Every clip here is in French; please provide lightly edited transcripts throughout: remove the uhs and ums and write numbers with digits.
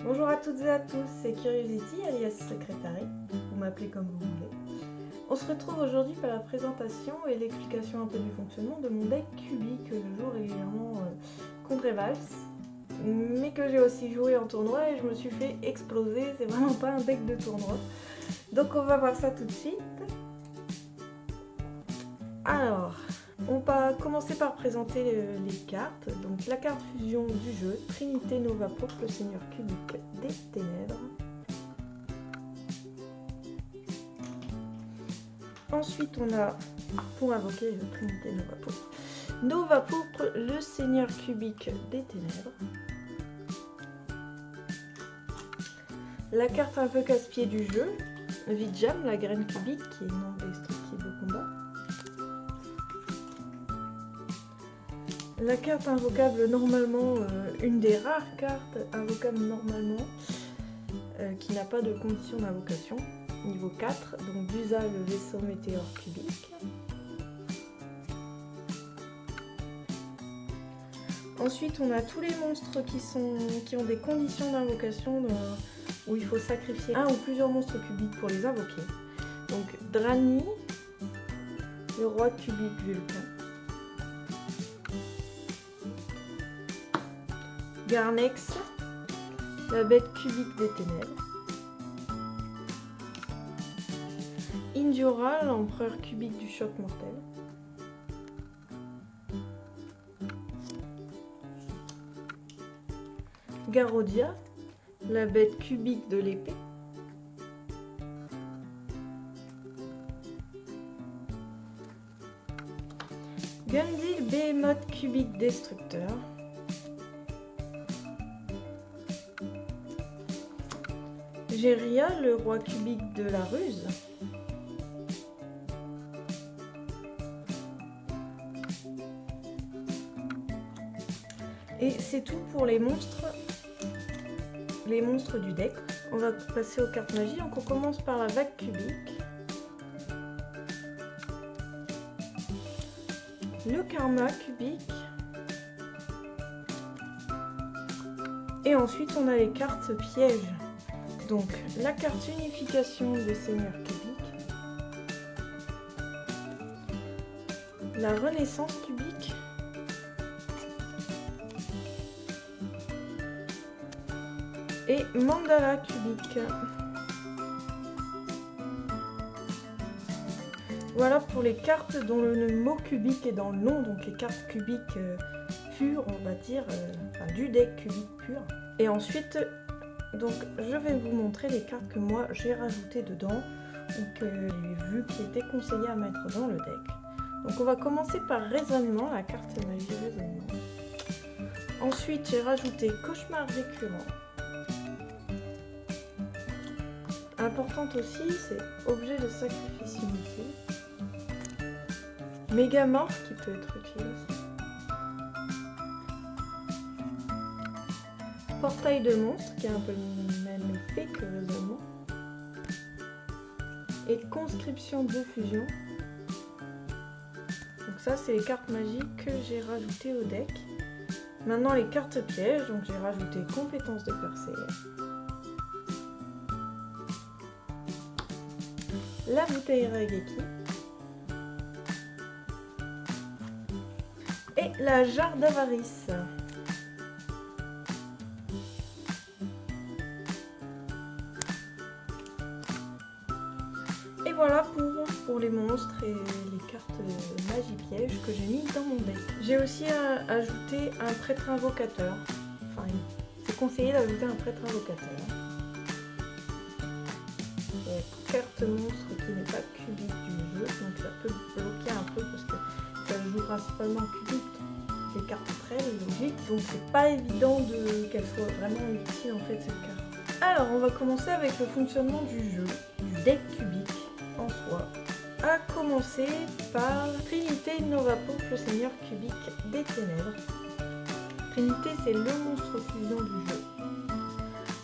Bonjour à toutes et à tous, c'est Curiosity alias Secretary, vous m'appelez comme vous voulez. On se retrouve aujourd'hui pour la présentation et l'explication un peu du fonctionnement de mon deck Cubi que je joue régulièrement contre Evals, mais que j'ai aussi joué en tournoi et je me suis fait exploser, c'est vraiment pas un deck de tournoi. Donc on va voir ça tout de suite. Alors, on va commencer par présenter les cartes. Donc la carte fusion du jeu, Trinité Nova Pourpre, le Seigneur Cubique des Ténèbres. Ensuite on a, pour invoquer le Trinité Nova Pourpre, le Seigneur Cubique des Ténèbres. La carte un peu casse-pied du jeu, Vidjam, la graine cubique qui est non destructible au combat. La carte invocable normalement, une des rares cartes invocables normalement, qui n'a pas de condition d'invocation, niveau 4, donc Dusa, le vaisseau météore cubique. Ensuite on a tous les monstres qui ont des conditions d'invocation où il faut sacrifier un ou plusieurs monstres cubiques pour les invoquer. Donc Drani, le roi cubique Vulcain. Garnex, la bête cubique des ténèbres. Indura, l'empereur cubique du choc mortel. Garodia, la bête cubique de l'épée. Gundil, Behemoth cubique destructeur. Géria, le roi cubique de la ruse. Et c'est tout pour les monstres du deck. On va passer aux cartes magie. Donc on commence par la vague cubique. Le karma cubique. Et ensuite on a les cartes pièges. Donc la carte unification des seigneurs cubiques, la renaissance cubique, et mandala cubique. Voilà pour les cartes dont le mot cubique est dans le nom, donc les cartes cubiques pures, on va dire, enfin, du deck cubique pur. Et ensuite, donc je vais vous montrer les cartes que moi j'ai rajoutées dedans ou que j'ai vu qui étaient conseillées à mettre dans le deck. Donc on va commencer par raisonnement, la carte magie raisonnement. Ensuite j'ai rajouté cauchemar récurrent. Importante aussi, c'est objet de sacrifice inutile. Mégamorph qui peut être utile aussi. Portail de monstre qui a un peu le même effet que raisonnement. Et conscription de fusion. Donc ça c'est les cartes magiques que j'ai rajoutées au deck. Maintenant les cartes pièges, donc j'ai rajouté compétence de percée. La bouteille Raigeki. Et la jarre d'avarice. Et voilà pour les monstres et les cartes magie piège que j'ai mis dans mon deck. J'ai aussi ajouté un prêtre invocateur. Enfin, c'est conseillé d'ajouter un prêtre invocateur. Carte monstre qui n'est pas cubique du jeu, donc ça peut bloquer un peu parce que ça joue principalement cubique. Des cartes très logiques, donc c'est pas évident qu'elle soit vraiment utile en fait cette carte. Alors on va commencer avec le fonctionnement du jeu, du deck cubique en soi. À commencer par Trinité Nova Pourpre, le Seigneur cubique des ténèbres. Trinité c'est le monstre fusion du jeu.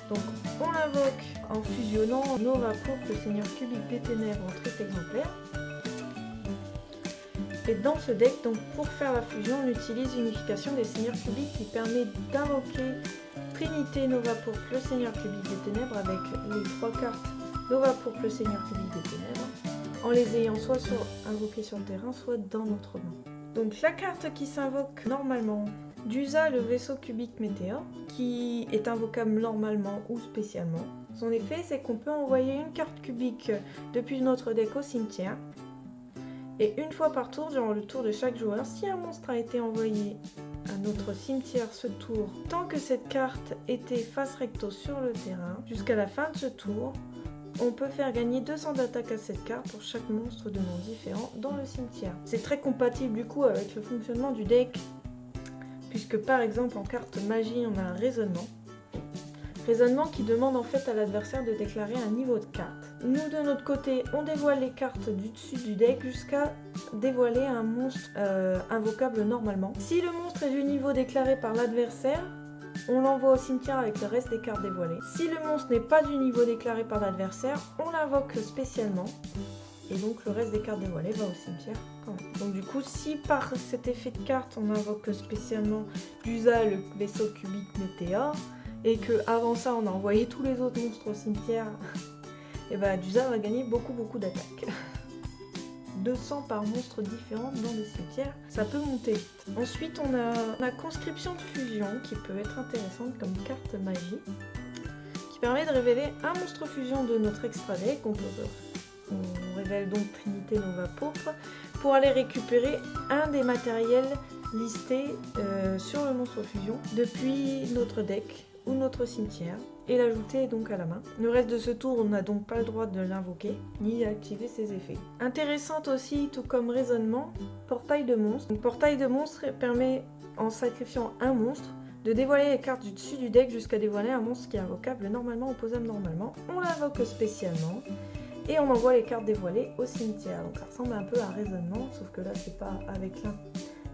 Donc on l'invoque en fusionnant Nova Pourpre, le Seigneur cubique des ténèbres en triple exemplaire. Et dans ce deck, donc pour faire la fusion, on utilise l'unification des seigneurs cubiques qui permet d'invoquer Trinité Nova Pourpre, le Seigneur Cubique des Ténèbres, avec les 3 cartes Nova Pourpre, le Seigneur Cubique des Ténèbres, en les ayant soit invoquées sur le terrain, soit dans notre main. Donc la carte qui s'invoque normalement, Dusa, le vaisseau cubique météore, qui est invocable normalement ou spécialement. Son effet, c'est qu'on peut envoyer une carte cubique depuis notre deck au cimetière. Et une fois par tour, durant le tour de chaque joueur, si un monstre a été envoyé à notre cimetière ce tour, tant que cette carte était face recto sur le terrain, jusqu'à la fin de ce tour, on peut faire gagner 200 d'attaque à cette carte pour chaque monstre de nom différent dans le cimetière. C'est très compatible du coup avec le fonctionnement du deck, puisque par exemple en carte magie on a un raisonnement. Raisonnement qui demande en fait à l'adversaire de déclarer un niveau de carte. Nous de notre côté, on dévoile les cartes du dessus du deck jusqu'à dévoiler un monstre invocable normalement. Si le monstre est du niveau déclaré par l'adversaire, on l'envoie au cimetière avec le reste des cartes dévoilées. Si le monstre n'est pas du niveau déclaré par l'adversaire, on l'invoque spécialement. Et donc le reste des cartes dévoilées va au cimetière quand même. Donc du coup, si par cet effet de carte, on invoque spécialement Dusa, le vaisseau cubique météore, et que avant ça, on a envoyé tous les autres monstres au cimetière, et bah Dusa va gagner beaucoup d'attaques. 200 par monstre différent dans le cimetière, ça peut monter vite. Ensuite, on a la conscription de fusion qui peut être intéressante comme carte magie, qui permet de révéler un monstre fusion de notre extra deck. On révèle donc Trinité Nova Pourpre pour aller récupérer un des matériels listés sur le monstre fusion depuis notre deck ou notre cimetière et l'ajouter donc à la main. Le reste de ce tour, on n'a donc pas le droit de l'invoquer ni d'activer ses effets. Intéressante aussi, tout comme raisonnement, portail de monstre. Donc, portail de monstre permet, en sacrifiant un monstre, de dévoiler les cartes du dessus du deck jusqu'à dévoiler un monstre qui est invocable normalement, opposable normalement. On l'invoque spécialement et on envoie les cartes dévoilées au cimetière. Donc ça ressemble un peu à raisonnement, sauf que là c'est pas avec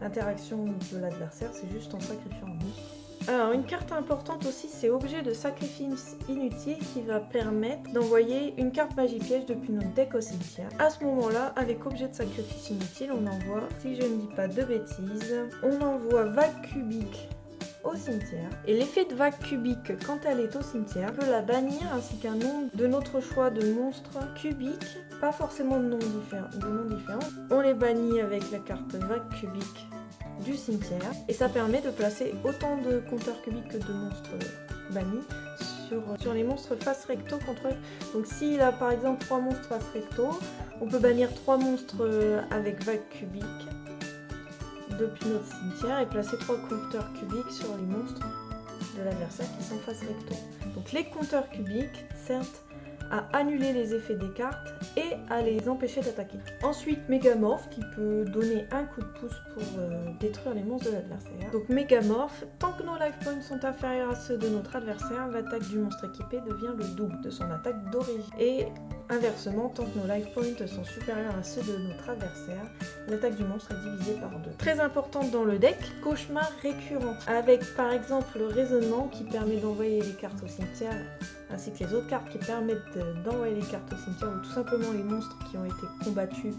l'interaction de l'adversaire, c'est juste en sacrifiant un monstre. Alors une carte importante aussi, c'est objet de sacrifice inutile qui va permettre d'envoyer une carte magie piège depuis notre deck au cimetière. À ce moment-là, avec objet de sacrifice inutile, on envoie, si je ne dis pas de bêtises, on envoie vague cubique au cimetière. Et l'effet de vague cubique, quand elle est au cimetière, peut la bannir ainsi qu'un nombre de notre choix de monstres cubiques, pas forcément de noms différents. On les bannit avec la carte vague cubique du cimetière et ça permet de placer autant de compteurs cubiques que de monstres bannis sur les monstres face recto contre eux. Donc s'il a par exemple 3 monstres face recto, on peut bannir 3 monstres avec vague cubique depuis notre cimetière et placer 3 compteurs cubiques sur les monstres de l'adversaire qui sont face recto. Donc les compteurs cubiques servent à annuler les effets des cartes et à les empêcher d'attaquer. Ensuite, Mégamorph qui peut donner un coup de pouce pour détruire les monstres de l'adversaire. Donc Mégamorph, tant que nos life points sont inférieurs à ceux de notre adversaire, l'attaque du monstre équipé devient le double de son attaque d'origine. Et inversement, tant que nos life points sont supérieurs à ceux de notre adversaire, l'attaque du monstre est divisée par 2. Très importante dans le deck, cauchemar récurrent, avec par exemple le raisonnement qui permet d'envoyer les cartes au cimetière, ainsi que les autres cartes qui permettent d'envoyer les cartes au cimetière, ou tout simplement les monstres qui ont été combattus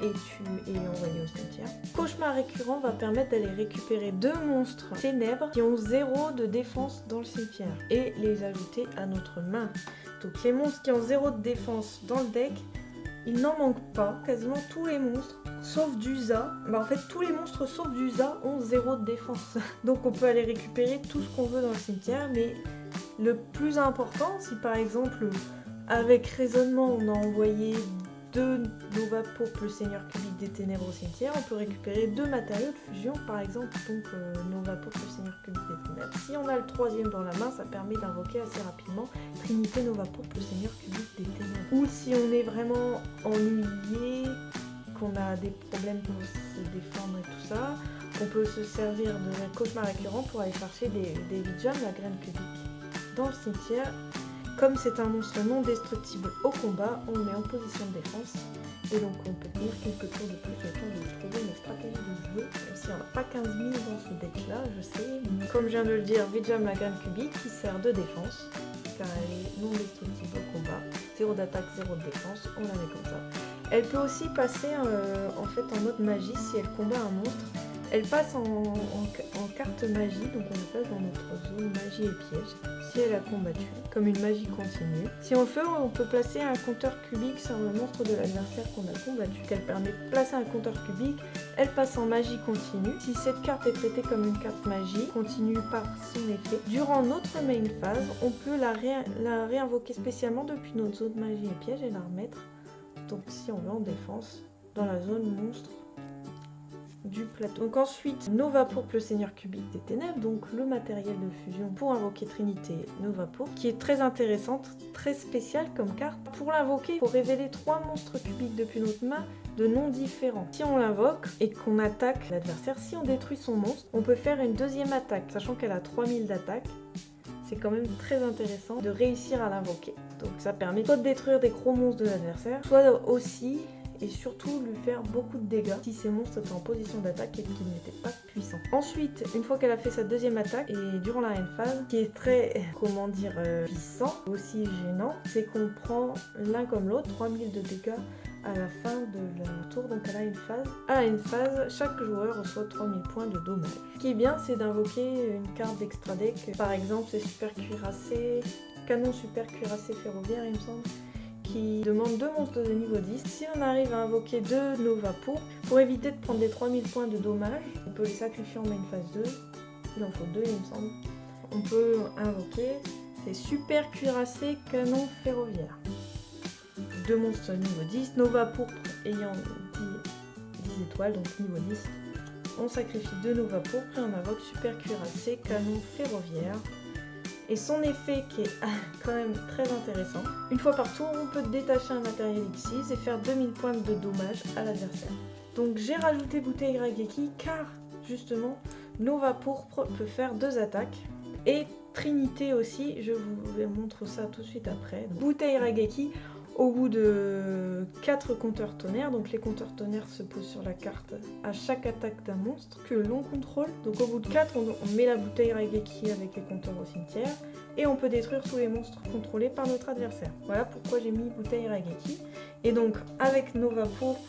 et tués et envoyés au cimetière. Cauchemar récurrent va permettre d'aller récupérer 2 monstres ténèbres qui ont 0 de défense dans le cimetière et les ajouter à notre main. Donc les monstres qui ont 0 de défense dans le deck, il n'en manque pas. Quasiment tous les monstres, sauf Dusa, en fait tous les monstres sauf Dusa ont 0 de défense. Donc on peut aller récupérer tout ce qu'on veut dans le cimetière, mais le plus important, si par exemple avec raisonnement on a envoyé 2 Nova Pourpre, le Seigneur Cubique des Ténèbres au cimetière, on peut récupérer 2 matériaux de fusion, par exemple donc Nova Pourpre, le Seigneur Cubique des Ténèbres. Si on a le 3e dans la main, ça permet d'invoquer assez rapidement Trinité Nova Pourpre, le Seigneur Cubique des Ténèbres. Ou si on est vraiment ennuyé, qu'on a des problèmes pour se défendre et tout ça, on peut se servir de cauchemar récurrent pour aller chercher des Vijam, la graine cubique, dans le cimetière. Comme c'est un monstre non destructible au combat, on le met en position de défense et donc on peut tenir quelques tours de plus le temps de trouver une stratégie de jeu. Même si on n'a pas 15 000 dans ce deck là, je sais. Comme je viens de le dire, Vijam la graine cubique qui sert de défense car elle est non destructible au combat. 0 d'attaque, 0 de défense, on la met comme ça. Elle peut aussi passer en fait en mode magie si elle combat un monstre. Elle passe en carte magie, donc on la place dans notre zone magie et piège. Si elle a combattu, comme une magie continue. Si on le fait, on peut placer un compteur cubique sur le monstre de l'adversaire qu'on a combattu. Elle permet de placer un compteur cubique, elle passe en magie continue. Si cette carte est traitée comme une carte magie, continue par son effet. Durant notre main phase, on peut la réinvoquer spécialement depuis notre zone magie et piège et la remettre, donc si on veut, en défense, dans la zone monstre du plateau. Donc ensuite, Nova Pourpre, le seigneur cubique des ténèbres, donc le matériel de fusion pour invoquer Trinité Nova Pourpre, qui est très intéressante, très spéciale comme carte. Pour l'invoquer, il faut révéler 3 monstres cubiques depuis notre main de noms différents. Si on l'invoque et qu'on attaque l'adversaire, si on détruit son monstre, on peut faire une deuxième attaque, sachant qu'elle a 3000 d'attaque. C'est quand même très intéressant de réussir à l'invoquer. Donc ça permet soit de détruire des gros monstres de l'adversaire, soit aussi et surtout lui faire beaucoup de dégâts si ces monstres étaient en position d'attaque et qu'ils n'étaient pas puissants. Ensuite, une fois qu'elle a fait sa deuxième attaque et durant la end phase, qui est très, puissant, aussi gênant, c'est qu'on prend l'un comme l'autre 3000 de dégâts à la fin de leur tour, donc à la end phase. À la end phase, chaque joueur reçoit 3000 points de dommage. Ce qui est bien, c'est d'invoquer une carte d'extra deck, par exemple c'est super cuirassé, canon super cuirassé ferroviaire il me semble, qui demande 2 monstres de niveau 10. Si on arrive à invoquer 2 Nova Pourpre, pour éviter de prendre des 3000 points de dommage, on peut les sacrifier en main phase 2, il en faut 2 il me semble. On peut invoquer ces super cuirassé canon ferroviaire. 2 monstres niveau 10, Nova Pourpre ayant 10 étoiles, donc niveau 10. On sacrifie 2 Nova Pourpre et on invoque super cuirassé canon ferroviaire. Et son effet qui est quand même très intéressant. Une fois par tour, on peut détacher un matériel X6 et faire 2000 points de dommages à l'adversaire. Donc j'ai rajouté Bouteille Raigeki car justement Nova Pourpre peut faire 2 attaques. Et Trinité aussi, je vous montre ça tout de suite après. Donc, Bouteille Raigeki, au bout de 4 compteurs tonnerre, donc les compteurs tonnerre se posent sur la carte à chaque attaque d'un monstre que l'on contrôle. Donc au bout de 4, on met la bouteille Raigeki avec les compteurs au cimetière et on peut détruire tous les monstres contrôlés par notre adversaire. Voilà pourquoi j'ai mis bouteille Raigeki. Et donc avec Nova Pourpre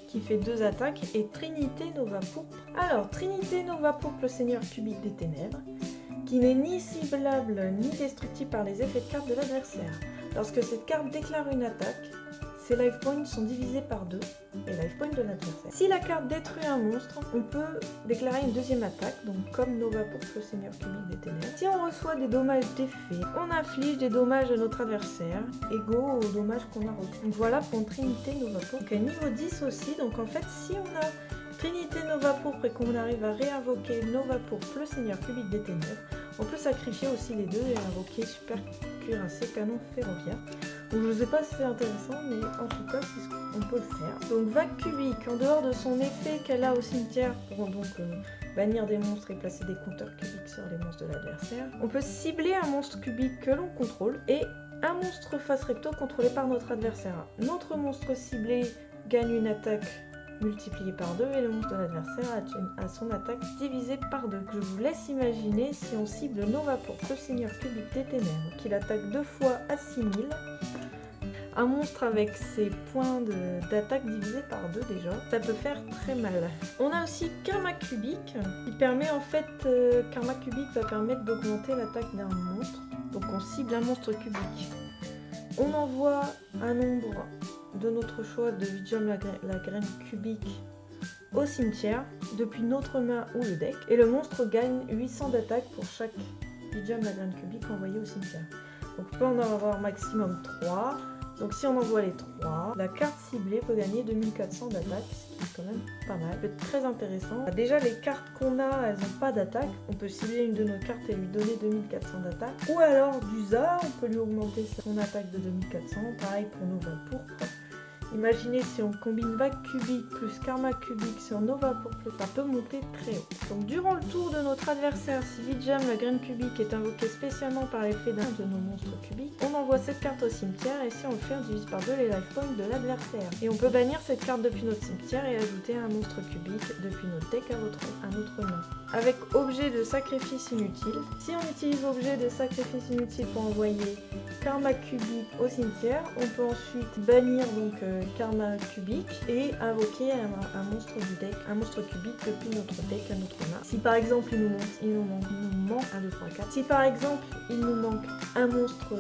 qui fait 2 attaques et Trinité Nova Pourpre. Alors Trinité Nova Pourpre, le seigneur cubique des ténèbres, qui n'est ni ciblable ni destructible par les effets de carte de l'adversaire. Lorsque cette carte déclare une attaque, ses life points sont divisés par 2 et life points de l'adversaire. Si la carte détruit un monstre, on peut déclarer une deuxième attaque, donc comme Nova Pourpre, le seigneur cubique des ténèbres. Si on reçoit des dommages d'effet, on inflige des dommages à notre adversaire égaux aux dommages qu'on a reçus. Donc voilà pour Trinité Nova Pourpre. Donc à niveau 10 aussi, donc en fait si on a Trinité Nova Pourpre et qu'on arrive à réinvoquer Nova Pourpre, le seigneur cubique des ténèbres, on peut sacrifier aussi les deux et invoquer super cuirassé canon ferroviaire. Donc je ne sais pas si c'est intéressant, mais en tout cas c'est ce qu'on peut le faire. Donc vague cubique, en dehors de son effet qu'elle a au cimetière pour donc bannir des monstres et placer des compteurs cubiques sur les monstres de l'adversaire, on peut cibler un monstre cubique que l'on contrôle et un monstre face recto contrôlé par notre adversaire. Notre monstre ciblé gagne une attaque multiplié par 2 et le monstre de l'adversaire a son attaque divisée par 2. Je vous laisse imaginer si on cible Nova Pourpre, le seigneur cubique des ténèbres, qu'il attaque 2 fois à 6000. Un monstre avec ses points d'attaque divisés par 2 déjà, ça peut faire très mal. On a aussi Karma cubique, qui permet en fait, Karma cubique va permettre d'augmenter l'attaque d'un monstre. Donc on cible un monstre cubique. On envoie un nombre de notre choix de Vijam la graine cubique au cimetière depuis notre main ou le deck et le monstre gagne 800 d'attaque pour chaque Vijam la graine cubique envoyé au cimetière. Donc on peut en avoir maximum 3. Donc si on envoie les 3, la carte ciblée peut gagner 2400 d'attaque, ce qui est quand même pas mal. Ça peut être très intéressant. Déjà les cartes qu'on a, elles n'ont pas d'attaque. On peut cibler une de nos cartes et lui donner 2400 d'attaque. Ou alors d'usa, on peut lui augmenter son attaque de 2400. Pareil pour Nova Pourpre. Imaginez si on combine vague cubique plus karma cubique sur Nova Pourpre, ça peut monter très haut. Donc durant le tour de notre adversaire, si Vijam la graine cubique est invoquée spécialement par l'effet d'un de nos monstres cubiques, on envoie cette carte au cimetière et si on le fait, on divise par 2 les life points de l'adversaire. Et on peut bannir cette carte depuis notre cimetière et ajouter un monstre cubique depuis notre deck à notre main. Avec objet de sacrifice inutile, si on utilise objet de sacrifice inutile pour envoyer karma cubique au cimetière, on peut ensuite bannir donc karma cubique et invoquer un monstre du deck, un monstre cubique depuis notre deck à notre main. Si par exemple il nous manque 1, 2, 3, 4. Si par exemple il nous manque un monstre,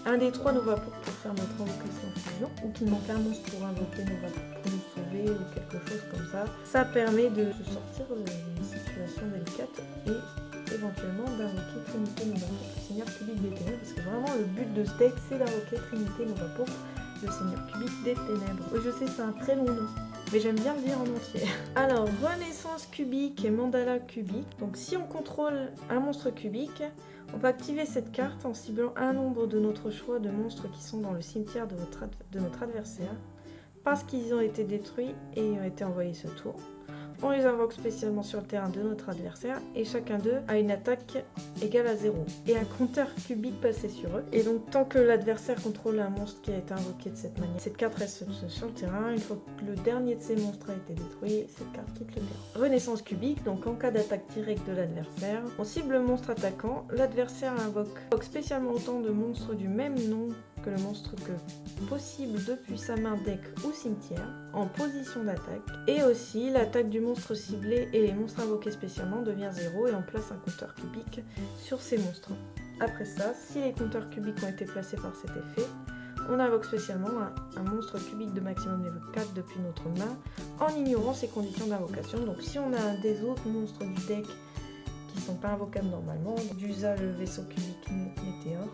un des 3 Nova pour faire notre invocation fusion, ou qu'il manque un monstre pour invoquer Nova pour nous sauver ou quelque chose comme ça permet de se sortir d'une situation délicate et éventuellement d'invoquer Trinité Nova pour le Seigneur Cubique des Ténèbres, parce que vraiment le but de ce deck c'est d'invoquer Trinité Nova pour le Seigneur Cubique des Ténèbres. Oui, je sais, c'est un très long nom, mais j'aime bien le dire en entier. Alors, Renaissance cubique et Mandala cubique. Donc si on contrôle un monstre cubique, on peut activer cette carte en ciblant un nombre de notre choix de monstres qui sont dans le cimetière de notre adversaire, parce qu'ils ont été détruits et ont été envoyés ce tour. On les invoque spécialement sur le terrain de notre adversaire et chacun d'eux a une attaque égale à 0 et un compteur cubique passé sur eux. Et donc tant que l'adversaire contrôle un monstre qui a été invoqué de cette manière, cette carte reste sur le terrain. Une fois que le dernier de ces monstres a été détruit, cette carte quitte le terrain. Renaissance cubique, donc en cas d'attaque directe de l'adversaire, on cible le monstre attaquant, l'adversaire invoque spécialement autant de monstres du même nom que le monstre que possible depuis sa main, deck ou cimetière en position d'attaque, et aussi l'attaque du monstre ciblé et les monstres invoqués spécialement devient 0 et on place un compteur cubique sur ces monstres. Après ça, si les compteurs cubiques ont été placés par cet effet, on invoque spécialement un monstre cubique de maximum niveau 4 depuis notre main en ignorant ses conditions d'invocation. Donc si on a des autres monstres du deck qui sont pas invocables normalement, Dusa le vaisseau cubique météore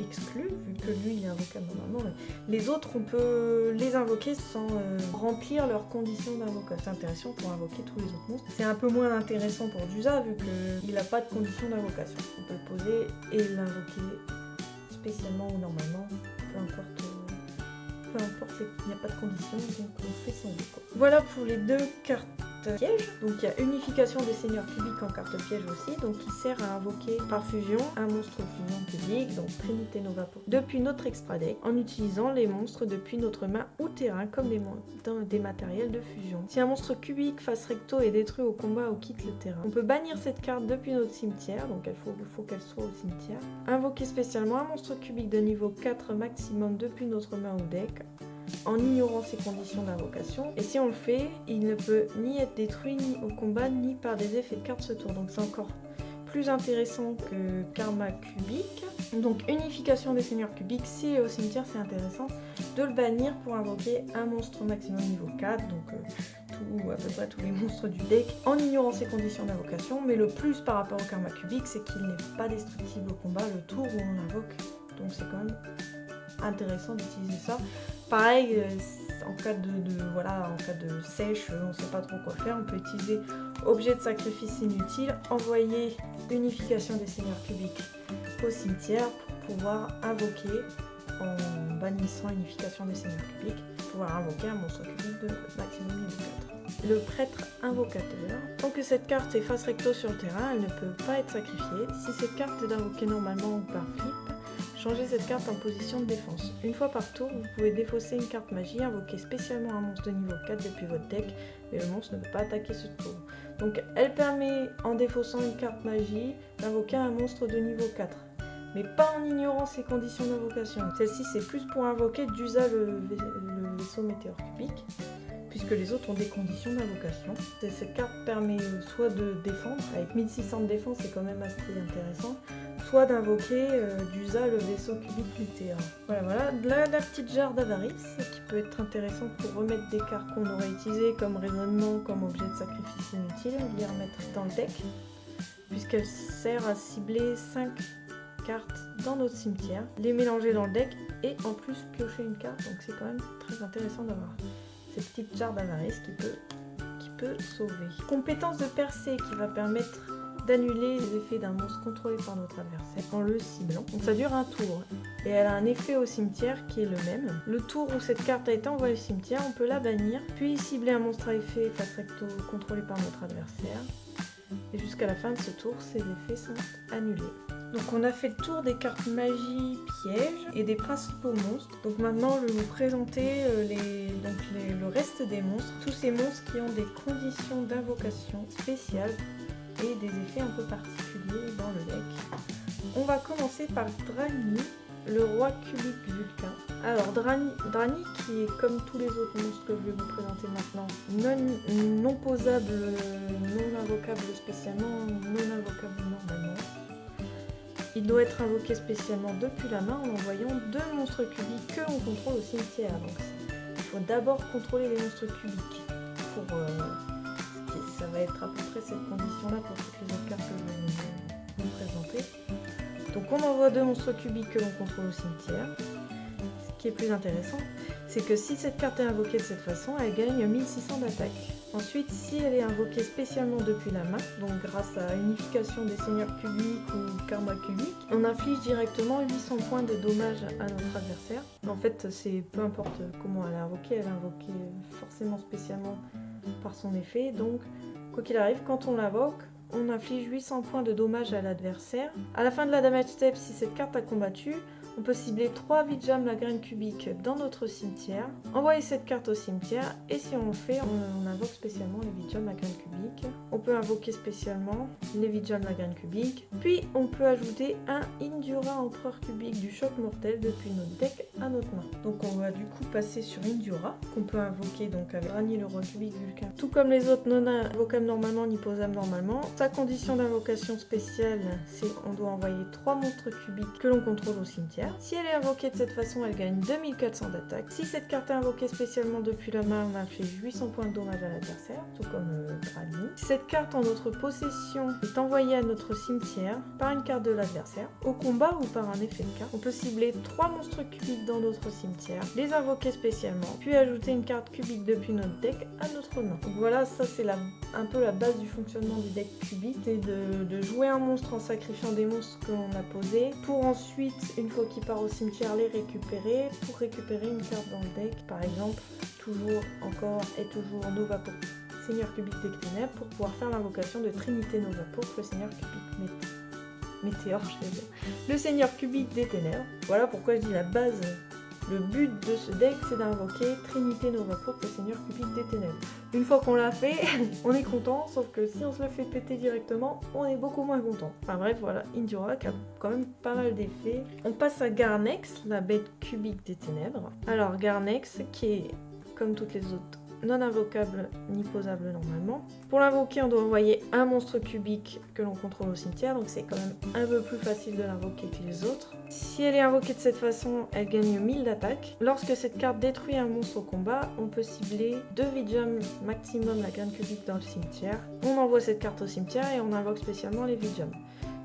exclu, vu que lui il est invocable normalement. Les autres on peut les invoquer sans remplir leurs conditions d'invocation. C'est intéressant pour invoquer tous les autres monstres. C'est un peu moins intéressant pour Dusa vu qu'il n'a pas de conditions d'invocation. On peut le poser et l'invoquer spécialement ou normalement, peu importe, il n'y a pas de conditions, donc on fait son jeu. Voilà pour les deux cartes piège. Donc il y a unification des seigneurs cubiques en carte piège aussi, donc qui sert à invoquer par fusion un monstre fusion cubique, donc Trinité Nova depuis notre extra deck, en utilisant les monstres depuis notre main ou terrain comme des matériels de fusion. Si un monstre cubique face recto est détruit au combat ou quitte le terrain, on peut bannir cette carte depuis notre cimetière, donc il faut qu'elle soit au cimetière. Invoquer spécialement un monstre cubique de niveau 4 maximum depuis notre main ou deck, en ignorant ses conditions d'invocation, et si on le fait, il ne peut ni être détruit ni au combat ni par des effets de carte ce tour, donc c'est encore plus intéressant que Karma cubique. Donc unification des seigneurs cubiques, si au cimetière c'est intéressant de le bannir pour invoquer un monstre maximum niveau 4, donc à peu près tous les monstres du deck, en ignorant ses conditions d'invocation, mais le plus par rapport au Karma cubique c'est qu'il n'est pas destructible au combat le tour où on l'invoque, donc c'est quand même intéressant d'utiliser ça. Pareil, en cas de sèche, on ne sait pas trop quoi faire, on peut utiliser objet de sacrifice inutile, envoyer unification des seigneurs cubiques au cimetière pour pouvoir invoquer, en bannissant unification des seigneurs cubiques, pouvoir invoquer un monstre cubique de maximum niveau 4. Le prêtre invocateur. Tant que cette carte est face recto sur le terrain, elle ne peut pas être sacrifiée. Si cette carte est invoquée normalement ou par flip, changez cette carte en position de défense. Une fois par tour, vous pouvez défausser une carte magie, invoquer spécialement un monstre de niveau 4 depuis votre deck, mais le monstre ne peut pas attaquer ce tour. Donc elle permet, en défaussant une carte magie, d'invoquer un monstre de niveau 4, mais pas en ignorant ses conditions d'invocation. Celle-ci c'est plus pour invoquer Dusa le vaisseau météore cubique, puisque les autres ont des conditions d'invocation. Cette carte permet soit de défendre, avec 1600 de défense c'est quand même assez intéressant, soit d'invoquer Dusa le vaisseau cubique météore. Voilà, la petite jarre d'avarice qui peut être intéressante pour remettre des cartes qu'on aurait utilisées comme raisonnement, comme objet de sacrifice inutile, les remettre dans le deck, puisqu'elle sert à cibler 5 cartes dans notre cimetière, les mélanger dans le deck et en plus piocher une carte, donc c'est quand même très intéressant d'avoir cette petite jarre d'avarice qui peut sauver. Compétence de percée qui va permettre d'annuler les effets d'un monstre contrôlé par notre adversaire en le ciblant. Donc ça dure un tour et elle a un effet au cimetière qui est le même. Le tour où cette carte a été envoyée au cimetière, on peut la bannir, puis cibler un monstre à effet face recto contrôlé par notre adversaire. Et jusqu'à la fin de ce tour, ces effets sont annulés. Donc on a fait le tour des cartes magie pièges et des principaux monstres. Donc maintenant je vais vous présenter le reste des monstres. Tous ces monstres qui ont des conditions d'invocation spéciales et des effets un peu particuliers dans le deck. On va commencer par Dragni, le roi cubique Vulcain. Alors Drani qui est comme tous les autres monstres que je vais vous présenter maintenant, non posable, non invocable spécialement, non invocable normalement. Il doit être invoqué spécialement depuis la main en envoyant 2 monstres cubiques que l'on contrôle au cimetière. Donc il faut d'abord contrôler les monstres cubiques. Ça va être à peu près cette condition là pour toutes les autres cartes que je vais vous présenter. Donc on envoie 2 monstres cubiques que l'on contrôle au cimetière. Ce qui est plus intéressant, c'est que si cette carte est invoquée de cette façon, elle gagne 1600 d'attaque. Ensuite, si elle est invoquée spécialement depuis la main, donc grâce à unification des seigneurs cubiques ou karma cubique, on inflige directement 800 points de dommages à notre adversaire. En fait, c'est peu importe comment elle est invoquée forcément spécialement par son effet. Donc, quoi qu'il arrive, quand on l'invoque, on inflige 800 points de dommages à l'adversaire. À la fin de la damage step, si cette carte a combattu, on peut cibler 3 Vijam la graine cubique dans notre cimetière, envoyer cette carte au cimetière, et si on le fait, on invoque spécialement les Vijam la graine cubique. On peut invoquer spécialement les Vijam la graine cubique, puis on peut ajouter un Indura empereur cubique du choc mortel depuis notre deck à notre main. Donc on va du coup passer sur Indura, qu'on peut invoquer donc avec Rani le roi cubique Vulcain. Tout comme les autres non invocables normalement ni posables normalement, sa condition d'invocation spéciale, c'est on doit envoyer 3 monstres cubiques que l'on contrôle au cimetière. Si elle est invoquée de cette façon, elle gagne 2400 d'attaque. Si cette carte est invoquée spécialement depuis la main, on inflige 800 points de dommage à l'adversaire, tout comme Drani. Si cette carte en notre possession est envoyée à notre cimetière par une carte de l'adversaire, au combat ou par un effet de carte, on peut cibler 3 monstres cubiques dans notre cimetière, les invoquer spécialement, puis ajouter une carte cubique depuis notre deck à notre main. Donc voilà, ça c'est un peu la base du fonctionnement du deck cubique, c'est de jouer un monstre en sacrifiant des monstres que l'on a posés, pour ensuite, une fois qu'il part au cimetière, les récupérer pour récupérer une carte dans le deck, par exemple toujours Nova pour Seigneur cubique des ténèbres, pour pouvoir faire l'invocation de Trinité Nova pour le Seigneur cubique Météore, je vais dire, le Seigneur cubique des ténèbres. Voilà pourquoi je dis la base, le but de ce deck, c'est d'invoquer Trinité Nova pour le Seigneur cubique des ténèbres. Une fois qu'on l'a fait, on est content, sauf que si on se le fait péter directement, on est beaucoup moins content. Enfin bref, voilà, Indura qui a quand même pas mal d'effets. On passe à Garnex, la bête cubique des ténèbres. Alors Garnex, qui est, comme toutes les autres, non invocable ni posable normalement. Pour l'invoquer, on doit envoyer un monstre cubique que l'on contrôle au cimetière, donc c'est quand même un peu plus facile de l'invoquer que les autres. Si elle est invoquée de cette façon, elle gagne 1000 d'attaque. Lorsque cette carte détruit un monstre au combat, on peut cibler 2 Vijam maximum la graine cubique dans le cimetière. On envoie cette carte au cimetière et on invoque spécialement les Vijam.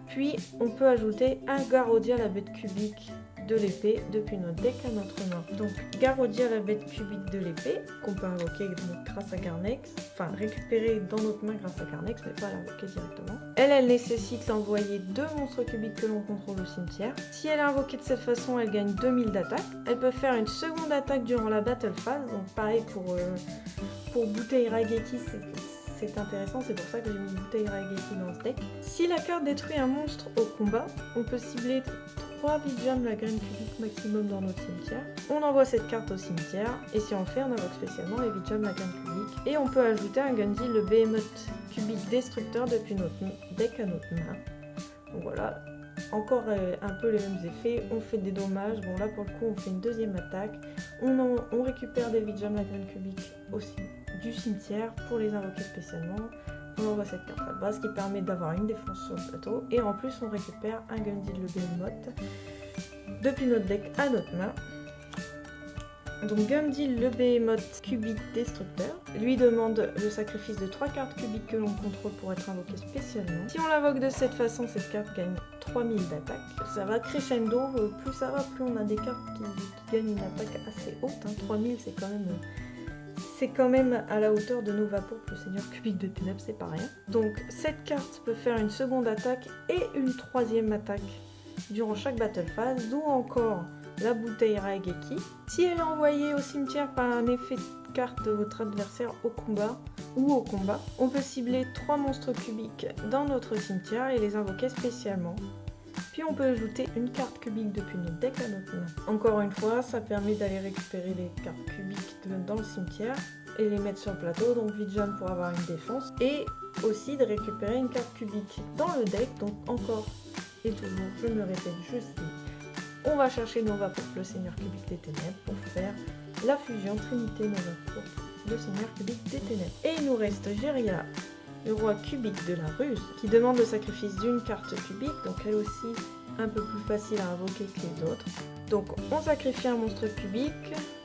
Puis on peut ajouter un Garodia la bête cubique de l'épée depuis notre deck à notre main. Donc Garodia la bête cubique de l'épée, qu'on peut invoquer grâce à Garnex, enfin récupérer dans notre main grâce à Garnex, mais pas l'invoquer directement. Elle nécessite d'envoyer 2 monstres cubiques que l'on contrôle au cimetière. Si elle est invoquée de cette façon, elle gagne 2000 d'attaque. Elle peut faire une seconde attaque durant la battle phase, donc pareil pour Bouteille Rageki, c'est intéressant, c'est pour ça que j'ai mis Bouteille Rageki dans ce deck. Si la carte détruit un monstre au combat, on peut cibler 3 Vijam la graine cubique maximum dans notre cimetière. On envoie cette carte au cimetière, et si on le fait, on invoque spécialement les Vijam la graine cubique. Et on peut ajouter un Gundy le Behemoth cubique destructeur depuis notre deck à notre main. Donc voilà, encore un peu les mêmes effets, on fait des dommages. Bon là pour le coup on fait une deuxième attaque, on récupère des Vijam la graine cubique aussi du cimetière pour les invoquer spécialement. On envoie cette carte à base qui permet d'avoir une défense sur le plateau, et en plus on récupère un Gundy le Behemoth depuis notre deck à notre main. Donc Gundy le Behemoth cubique destructeur lui demande le sacrifice de 3 cartes cubiques que l'on contrôle pour être invoqué spécialement. Si on l'invoque de cette façon, cette carte gagne 3000 d'attaque. Ça va crescendo, plus ça va, plus on a des cartes qui gagnent une attaque assez haute. 3000 c'est quand même à la hauteur de Nova pour le Seigneur cubique de ténèbres, c'est pas rien. Donc cette carte peut faire une seconde attaque et une troisième attaque durant chaque battle phase, d'où encore la bouteille Raigeki. Si elle est envoyée au cimetière par un effet de carte de votre adversaire au combat, on peut cibler 3 monstres cubiques dans notre cimetière et les invoquer spécialement. Puis on peut ajouter une carte cubique depuis notre deck à notre main. Encore une fois, ça permet d'aller récupérer les cartes cubiques dans le cimetière et les mettre sur le plateau, donc Vijam pour avoir une défense, et aussi de récupérer une carte cubique dans le deck, donc encore et toujours, je me répète, je sais, on va chercher Nova pour le Seigneur cubique des ténèbres pour faire la fusion Trinité Nova pour le Seigneur cubique des ténèbres. Et il nous reste Jéria, le roi cubique de la ruse, qui demande le sacrifice d'une carte cubique, donc elle aussi un peu plus facile à invoquer que les autres. Donc on sacrifie un monstre cubique.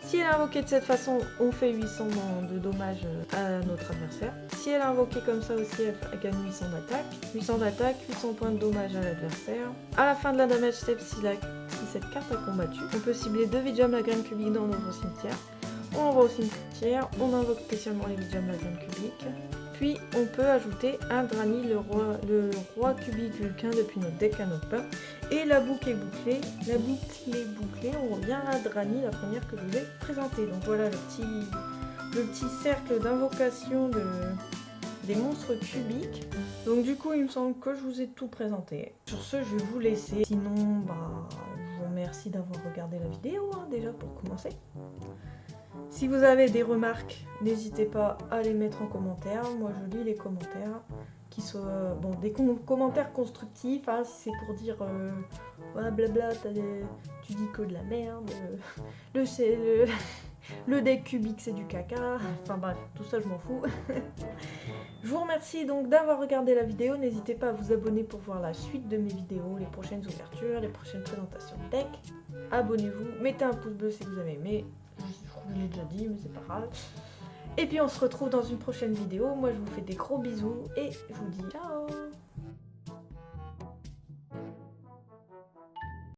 Si elle est invoquée de cette façon, on fait 800 de dommages à notre adversaire. Si elle est invoquée comme ça aussi, elle gagne 800 d'attaque. 800 d'attaque, 800 points de dommage à l'adversaire. À la fin de la damage step, si cette carte a combattu, on peut cibler 2 Vijam la graine cubique dans notre cimetière. On envoie au cimetière, on invoque spécialement les Vijam la graine cubique. Puis on peut ajouter un Drani, le roi cubique vulcain depuis notre deck Canopin. Et la boucle est bouclée. La boucle est bouclée, on revient à Drani, la première que je vous ai présentée. Donc voilà le petit cercle d'invocation des monstres cubiques. Donc du coup il me semble que je vous ai tout présenté. Sur ce je vais vous laisser. Sinon je vous remercie d'avoir regardé la vidéo déjà pour commencer. Si vous avez des remarques, n'hésitez pas à les mettre en commentaire. Moi je lis les commentaires, qui soient des commentaires constructifs, hein, si c'est pour dire ouais, blabla, tu dis que de la merde, le deck cubique c'est du caca, enfin bref, tout ça je m'en fous. Je vous remercie donc d'avoir regardé la vidéo, n'hésitez pas à vous abonner pour voir la suite de mes vidéos, les prochaines ouvertures, les prochaines présentations de deck. Abonnez-vous, mettez un pouce bleu si vous avez aimé. Je vous l'ai déjà dit, mais c'est pas grave. Et puis on se retrouve dans une prochaine vidéo. Moi je vous fais des gros bisous et je vous dis ciao.